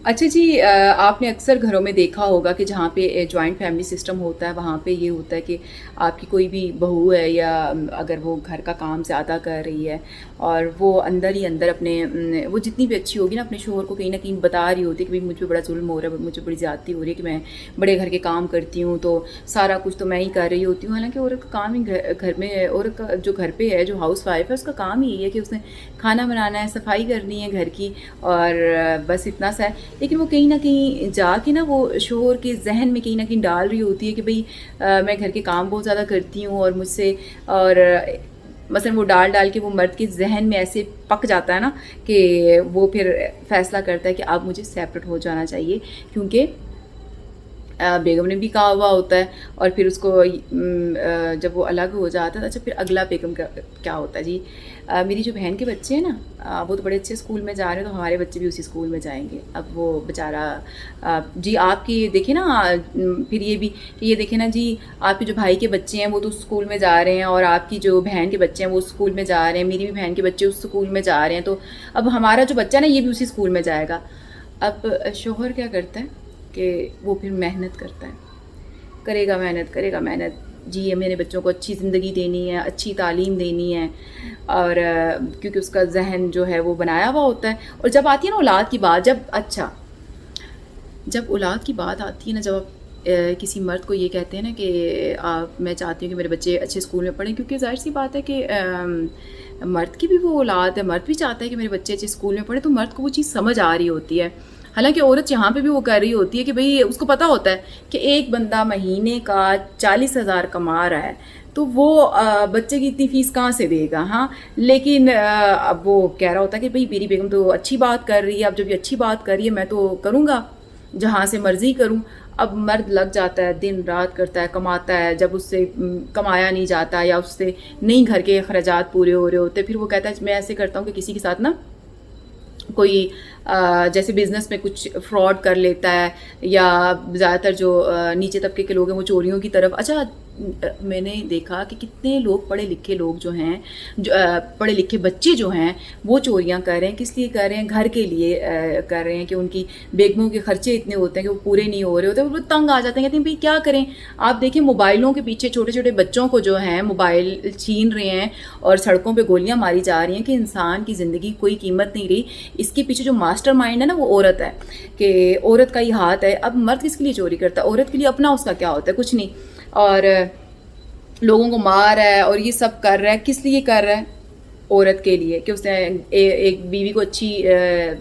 अच्छा जी, आपने अक्सर घरों में देखा होगा कि जहाँ पे जॉइंट फैमिली सिस्टम होता है वहाँ पे ये होता है कि आपकी कोई भी बहू है या अगर वो घर का काम ज़्यादा कर रही है और वो अंदर ही अंदर अपने वो जितनी भी अच्छी होगी ना अपने शोहर को कहीं ना कहीं बता रही होती है कि भाई मुझ पे बड़ा जुल्म हो रहा है, मुझे बड़ी ज़्यादती हो रही है कि मैं बड़े घर के काम करती हूँ तो सारा कुछ तो मैं ही कर रही होती हूँ। हालांकि औरत का काम ही घर में, औरत का जो घर पे है, जो हाउस वाइफ है, उसका काम ही यही है कि उसने खाना बनाना है, सफाई करनी है घर की, और बस इतना सा है। लेकिन वो कहीं न कहीं जाके ना वो शोहर के ज़हन में कहीं न कहीं डाल रही होती है कि भई मैं घर के काम बहुत ज़्यादा करती हूँ और मुझसे, और मसलन वो डाल डाल के वो मर्द के ज़हन में ऐसे पक जाता है ना कि वो फिर फ़ैसला करता है कि अब मुझे सेपरेट हो जाना चाहिए, क्योंकि बेगम ने भी कहा हुआ होता है। और फिर उसको जब वो अलग हो जाता है, अच्छा फिर अगला बेगम का क्या होता है जी। मेरी जो बहन के बच्चे हैं ना, वो तो बड़े अच्छे स्कूल में जा रहे हैं, तो हमारे बच्चे भी उसी स्कूल में जाएंगे। अब वो बेचारा जी आपकी देखे ना, फिर ये भी कि ये देखे ना जी, आपके जो भाई के बच्चे हैं वो तो उस स्कूल में जा रहे हैं, और आपकी जो बहन के बच्चे हैं वो उस स्कूल में जा रहे हैं, मेरी भी बहन के बच्चे उस स्कूल में जा रहे हैं, तो अब हमारा जो बच्चा है ना ये भी उसी स्कूल में जाएगा। अब शोहर क्या करता है कि वो फिर मेहनत करता है, करेगा मेहनत, करेगा मेहनत जी, ये मेरे बच्चों को अच्छी ज़िंदगी देनी है, अच्छी तालीम देनी है, और क्योंकि उसका जहन जो है वो बनाया हुआ होता है। और जब आती है ना औलाद की बात, जब औलाद की बात आती है ना, जब आप किसी मर्द को ये कहते हैं ना कि आप, मैं चाहती हूँ कि मेरे बच्चे अच्छे स्कूल में पढ़ें, क्योंकि ज़ाहिर सी बात है कि मर्द की भी वो औलाद है, मर्द भी चाहता है कि मेरे बच्चे अच्छे स्कूल में पढ़ें, तो मर्द को वो चीज़ समझ आ रही होती है। हालांकि औरत यहाँ पे भी वो कर रही होती है कि भाई उसको पता होता है कि एक बंदा महीने का 40,000 कमा रहा है, तो वो बच्चे की इतनी फीस कहाँ से देगा। हाँ, लेकिन अब वो कह रहा होता है कि भाई मेरी बेगम तो अच्छी बात कर रही है, अब जब ये अच्छी बात कर रही है मैं तो करूँगा, जहाँ से मर्ज़ी करूँ। अब मर्द लग जाता है, दिन रात करता है, कमाता है, जब उससे कमाया नहीं जाता या उससे नहीं घर के अखराजात पूरे हो रहे होते, फिर वो कहता है मैं ऐसे करता हूँ कि किसी के साथ ना कोई जैसे बिज़नेस में कुछ फ्रॉड कर लेता है, या ज़्यादातर जो नीचे तबके के लोग हैं वो चोरियों की तरफ। अच्छा, मैंने देखा कि कितने लोग पढ़े लिखे लोग जो हैं, जो पढ़े लिखे बच्चे जो हैं वो चोरियां कर रहे हैं। किस लिए कर रहे हैं? घर के लिए कर रहे हैं कि उनकी बेगमों के खर्चे इतने होते हैं कि वो पूरे नहीं हो रहे होते, वो तंग आ जाते हैं, कहते हैं भाई क्या करें। आप देखें मोबाइलों के पीछे छोटे छोटे बच्चों को जो है मोबाइल छीन रहे हैं और सड़कों पर गोलियां मारी जा रही हैं कि इंसान की ज़िंदगी कोई कीमत नहीं रही। इसके पीछे जो मास्टर माइंड है ना वो औरत है, कि औरत का ही हाथ है। अब मर्द किसके लिए चोरी करता है? औरत के लिए अपना उसका क्या होता है? कुछ नहीं। और लोगों को मार रहा है और ये सब कर रहा है, किस लिए कर रहा है? औरत के लिए, कि उसने एक बीवी को अच्छी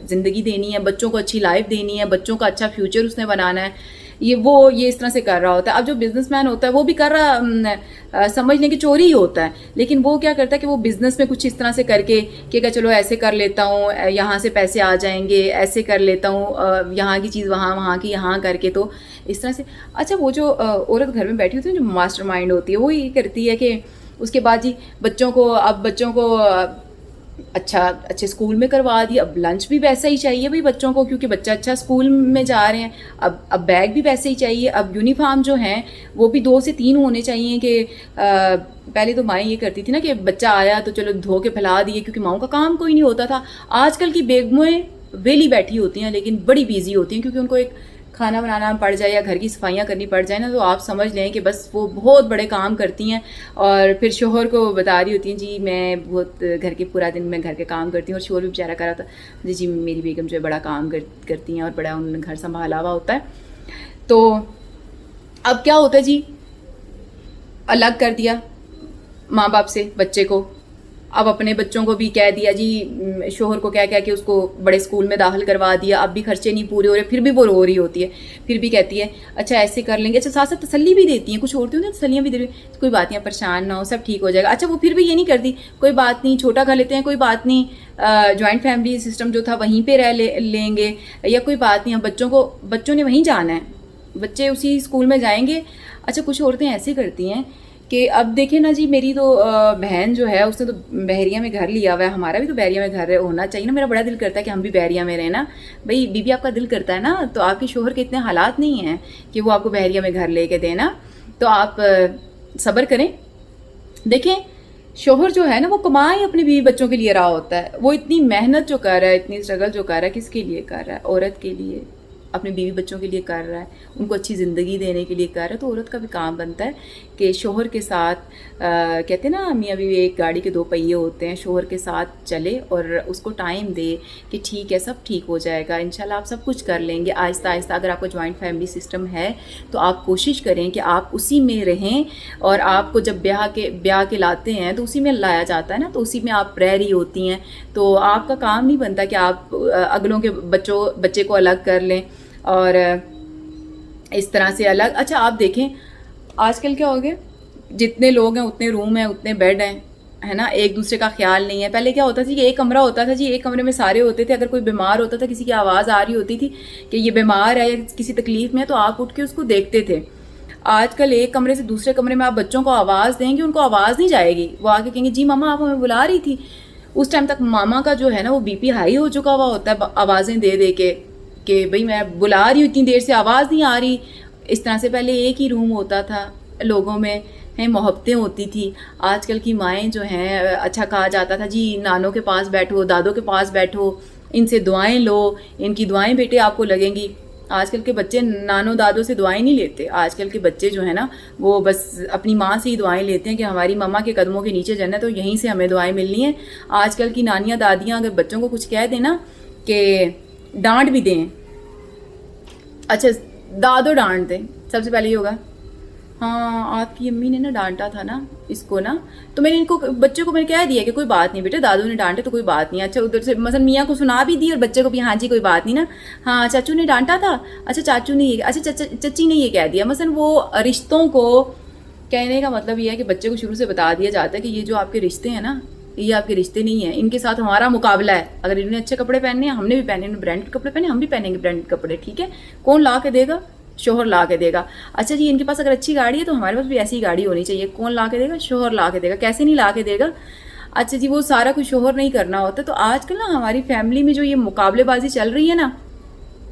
ज़िंदगी देनी है, बच्चों को अच्छी लाइफ देनी है, बच्चों का अच्छा फ्यूचर उसने बनाना है। ये इस तरह से कर रहा होता है। अब जो बिजनेसमैन होता है वो भी कर रहा, समझ लें कि चोरी ही होता है, लेकिन वो क्या करता है कि वो बिज़नेस में कुछ इस तरह से करके कि अगर चलो ऐसे कर लेता हूँ, यहाँ से पैसे आ जाएंगे, ऐसे कर लेता हूँ, यहाँ की चीज़ वहाँ, वहाँ की यहाँ करके, तो इस तरह से। अच्छा, वो जो औरत घर में बैठी होती है, जो मास्टर माइंड होती है, वो ये करती है कि उसके बाद जी बच्चों को अच्छा अच्छे स्कूल में करवा दिया, अब लंच भी वैसा ही चाहिए भाई बच्चों को, क्योंकि बच्चा अच्छा स्कूल में जा रहे हैं। अब बैग भी वैसे ही चाहिए। अब यूनिफॉर्म जो हैं वो भी 2 से 3 होने चाहिए। कि पहले तो माएँ ये करती थी ना कि बच्चा आया तो चलो धो के फैला दिए, क्योंकि माओं का काम कोई नहीं होता था। आजकल की बेगमें वेली बैठी होती हैं लेकिन बड़ी बिजी होती हैं, क्योंकि उनको एक खाना बनाना पड़ जाए या घर की सफाइयाँ करनी पड़ जाए ना, तो आप समझ लें कि बस वो बहुत बड़े काम करती हैं। और फिर शोहर को बता रही होती हैं जी मैं बहुत घर के पूरा दिन मैं घर के काम करती हूँ, और शोहर भी बेचारा करा था जी मेरी बेगम जो है बड़ा काम करती हैं और बड़ा उन्होंने घर संभाला हुआ होता है। तो अब क्या होता है जी, अलग कर दिया माँ बाप से बच्चे को। अब अपने बच्चों को भी कह दिया जी, शोहर को कह के उसको बड़े स्कूल में दाखिल करवा दिया। अब भी खर्चे नहीं पूरे हो रहे, फिर भी वो रो रही होती है, फिर भी कहती है अच्छा ऐसे कर लेंगे। अच्छा, साथ साथ तसल्ली भी देती हैं, कुछ औरतें होती हैं तसल्लियाँ भी दे रही, कोई बात नहीं, परेशान ना हो, सब ठीक हो जाएगा। अच्छा, वो फिर भी ये नहीं करती, कोई बात नहीं, छोटा कर लेते हैं, कोई बात नहीं, जॉइंट फैमिली सिस्टम जो था वहीं पर रह लेंगे, या कोई बात नहीं, बच्चों ने वहीं जाना है, बच्चे उसी स्कूल में जाएंगे। अच्छा, कुछ औरतें ऐसी करती हैं कि अब देखें ना जी, मेरी तो बहन जो है उसने तो बहरिया में घर लिया हुआ है। हमारा भी तो बहरिया में घर होना चाहिए ना। मेरा बड़ा दिल करता है कि हम भी बहरिया में रहें ना। भाई बीबी आपका दिल करता है ना, तो आपके शोहर के इतने हालात नहीं हैं कि वो आपको बहरिया में घर लेके दें ना, तो आप सब्र करें। देखें شوہر جو ہے نا وہ کمائے اپنے بیوی بچوں کے لیے رہا ہوتا ہے، وہ اتنی محنت جو کر رہا ہے، اتنی اسٹرگل جو کر رہا ہے، کس کے لیے کر رہا ہے؟ عورت کے لیے، اپنے بیوی بچوں کے لیے کر رہا ہے، ان کو اچھی زندگی دینے کے لیے کر رہا ہے. تو عورت کا بھی کام بنتا ہے کہ شوہر کے ساتھ کہتے ہیں نا میاں بیوی ایک گاڑی کے دو پہیے ہوتے ہیں، شوہر کے ساتھ چلے اور اس کو ٹائم دے کہ ٹھیک ہے سب ٹھیک ہو جائے گا، انشاءاللہ آپ سب کچھ کر لیں گے آہستہ آہستہ. اگر آپ کو جوائنٹ فیملی سسٹم ہے تو آپ کوشش کریں کہ آپ اسی میں رہیں، اور آپ کو جب بیاہ کے لاتے ہیں تو اسی میں لایا جاتا ہے نا، تو اسی میں آپ رہ رہی ہوتی ہیں. تو آپ کا کام نہیں بنتا کہ آپ اگلوں کے بچے کو الگ کر لیں اور اس طرح سے الگ. اچھا آپ دیکھیں آج کل کیا ہو گیا، جتنے لوگ ہیں اتنے روم ہیں، اتنے بیڈ ہیں، ہے نا، ایک دوسرے کا خیال نہیں ہے. پہلے کیا ہوتا تھا کہ ایک کمرہ ہوتا تھا جی، ایک کمرے میں سارے ہوتے تھے. اگر کوئی بیمار ہوتا تھا، کسی کی آواز آ رہی ہوتی تھی کہ یہ بیمار ہے یا کسی تکلیف میں ہے، تو آپ اٹھ کے اس کو دیکھتے تھے. آج کل ایک کمرے سے دوسرے کمرے میں آپ بچوں کو آواز دیں گے، ان کو آواز نہیں جائے گی، وہ آ کے کہیں گے جی ماما آپ ہمیں بلا رہی تھی. اس ٹائم تک ماما کا جو ہے نا وہ بی پی ہائی ہو چکا ہوا ہوتا ہے آوازیں دے دے کے کہ بھئی میں بلا رہی ہوں، اتنی دیر سے آواز نہیں آ رہی. اس طرح سے پہلے ایک ہی روم ہوتا تھا، لوگوں میں محبتیں ہوتی تھی. آج کل کی مائیں جو ہیں، اچھا کہا جاتا تھا جی نانوں کے پاس بیٹھو، دادوں کے پاس بیٹھو، ان سے دعائیں لو، ان کی دعائیں بیٹے آپ کو لگیں گی. آج کل کے بچے نانوں دادوں سے دعائیں نہیں لیتے. آج کل کے بچے جو ہیں نا وہ بس اپنی ماں سے ہی دعائیں لیتے ہیں کہ ہماری ماما کے قدموں کے نیچے جنت تو یہیں سے ہمیں دعائیں ملنی ہیں. آج کل کی نانیاں دادیاں اگر بچوں کو کچھ کہہ دیں نا کہ ڈانٹ بھی دیں، اچھا دادو ڈانٹ دیں، سب سے پہلے یہ ہوگا ہاں آپ کی امی نے نا ڈانٹا تھا نا اس کو نا، تو میں نے ان کو بچے کو میں نے کہہ دیا کہ کوئی بات نہیں بیٹے، دادو نے ڈانٹے تو کوئی بات نہیں. اچھا ادھر سے مثلا میاں کو سنا بھی دی اور بچے کو بھی ہاں جی کوئی بات نہیں نا، ہاں چاچو نے ڈانٹا تھا، اچھا چاچو نے یہ، اچھا چچی نے یہ کہہ دیا. مثلا وہ رشتوں کو کہنے کا مطلب یہ ہے کہ بچے کو شروع سے بتا دیا جاتا ہے کہ یہ جو آپ کے رشتے ہیں نا یہ آپ کے رشتے نہیں ہیں، ان کے ساتھ ہمارا مقابلہ ہے. اگر انہوں نے اچھے کپڑے پہننے ہیں ہم نے بھی پہنے، انہوں نے برانڈڈ کپڑے پہنے ہم بھی پہنیں گے برانڈڈ کپڑے. ٹھیک ہے، کون لا کے دے گا؟ شوہر لا کے دے گا. اچھا جی ان کے پاس اگر اچھی گاڑی ہے تو ہمارے پاس بھی ایسی گاڑی ہونی چاہیے. کون لا کے دے گا؟ شوہر لا کے دے گا. کیسے نہیں لا کے دے گا؟ اچھا جی وہ سارا کچھ شوہر نہیں کرنا ہوتا. تو آج کل نا ہماری فیملی میں جو یہ مقابلے بازی چل رہی ہے نا،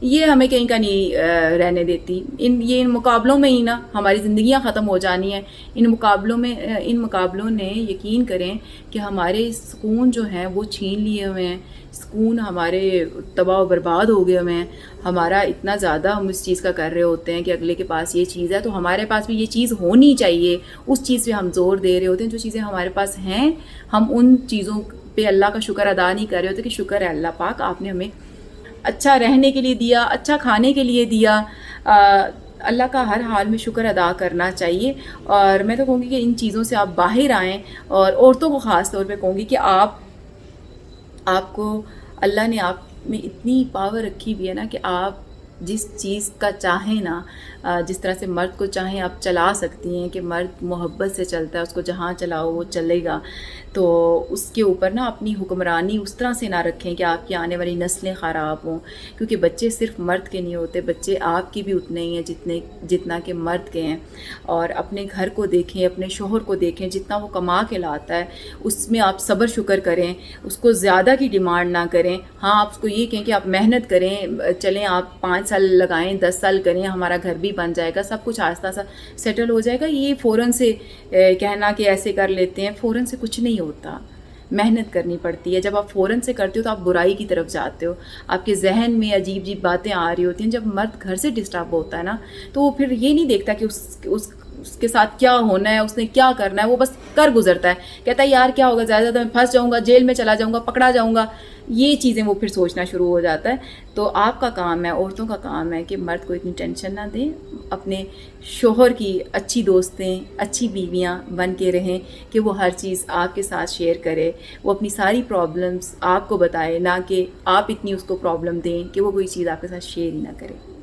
یہ ہمیں کہیں کا نہیں رہنے دیتی. ان مقابلوں میں ہی نا ہماری زندگیاں ختم ہو جانی ہیں. ان مقابلوں نے یقین کریں کہ ہمارے سکون جو ہیں وہ چھین لیے ہوئے ہیں، سکون ہمارے تباہ و برباد ہو گئے ہوئے ہیں. ہمارا اتنا زیادہ ہم اس چیز کا کر رہے ہوتے ہیں کہ اگلے کے پاس یہ چیز ہے تو ہمارے پاس بھی یہ چیز ہونی چاہیے، اس چیز پہ ہم زور دے رہے ہوتے ہیں. جو چیزیں ہمارے پاس ہیں ہم ان چیزوں پہ اللہ کا شکر ادا نہیں کر رہے ہوتے کہ شکر ہے اللہ پاک آپ نے ہمیں اچھا رہنے کے لیے دیا، اچھا کھانے کے لیے دیا. اللہ کا ہر حال میں شکر ادا کرنا چاہیے. اور میں تو کہوں گی کہ ان چیزوں سے آپ باہر آئیں، اور عورتوں کو خاص طور پہ کہوں گی کہ آپ کو اللہ نے آپ میں اتنی پاور رکھی ہوئی ہے نا کہ آپ جس چیز کا چاہیں نا، جس طرح سے مرد کو چاہیں آپ چلا سکتی ہیں کہ مرد محبت سے چلتا ہے، اس کو جہاں چلاؤ وہ چلے گا. تو اس کے اوپر نا اپنی حکمرانی اس طرح سے نہ رکھیں کہ آپ کی آنے والی نسلیں خراب ہوں، کیونکہ بچے صرف مرد کے نہیں ہوتے، بچے آپ کی بھی اتنے ہی ہیں جتنا کہ مرد کے ہیں. اور اپنے گھر کو دیکھیں، اپنے شوہر کو دیکھیں، جتنا وہ کما کے لاتا ہے اس میں آپ صبر شکر کریں، اس کو زیادہ کی ڈیمانڈ نہ کریں. ہاں آپ اس کو یہ کہیں کہ آپ محنت کریں، چلیں آپ 5 سال لگائیں، 10 سال کریں، ہمارا گھر بھی بن جائے گا، سب کچھ آہستہ آہستہ سیٹل ہو جائے گا. یہ فوراً سے کہنا کہ ایسے کر لیتے ہیں، فوراً سے کچھ نہیں ہوتا، محنت کرنی پڑتی ہے. جب آپ فوراً سے کرتے ہو تو آپ برائی کی طرف جاتے ہو، آپ کے ذہن میں عجیب عجیب باتیں آ رہی ہوتی ہیں. جب مرد گھر سے ڈسٹرب ہوتا ہے نا تو وہ پھر یہ نہیں دیکھتا کہ اس کے ساتھ کیا ہونا ہے، اس نے کیا کرنا ہے، وہ بس کر گزرتا ہے. کہتا ہے یار کیا ہوگا، زیادہ زیادہ میں پھنس جاؤں گا، جیل میں چلا جاؤں گا، پکڑا جاؤں گا. یہ چیزیں وہ پھر سوچنا شروع ہو جاتا ہے. تو آپ کا کام ہے، عورتوں کا کام ہے کہ مرد کو اتنی ٹینشن نہ دیں، اپنے شوہر کی اچھی دوستیں، اچھی بیویاں بن کے رہیں کہ وہ ہر چیز آپ کے ساتھ شیئر کرے، وہ اپنی ساری پرابلمز آپ کو بتائے، نہ کہ آپ اتنی اس کو پرابلم دیں کہ وہ کوئی چیز آپ کے ساتھ شیئر ہی نہ کرے.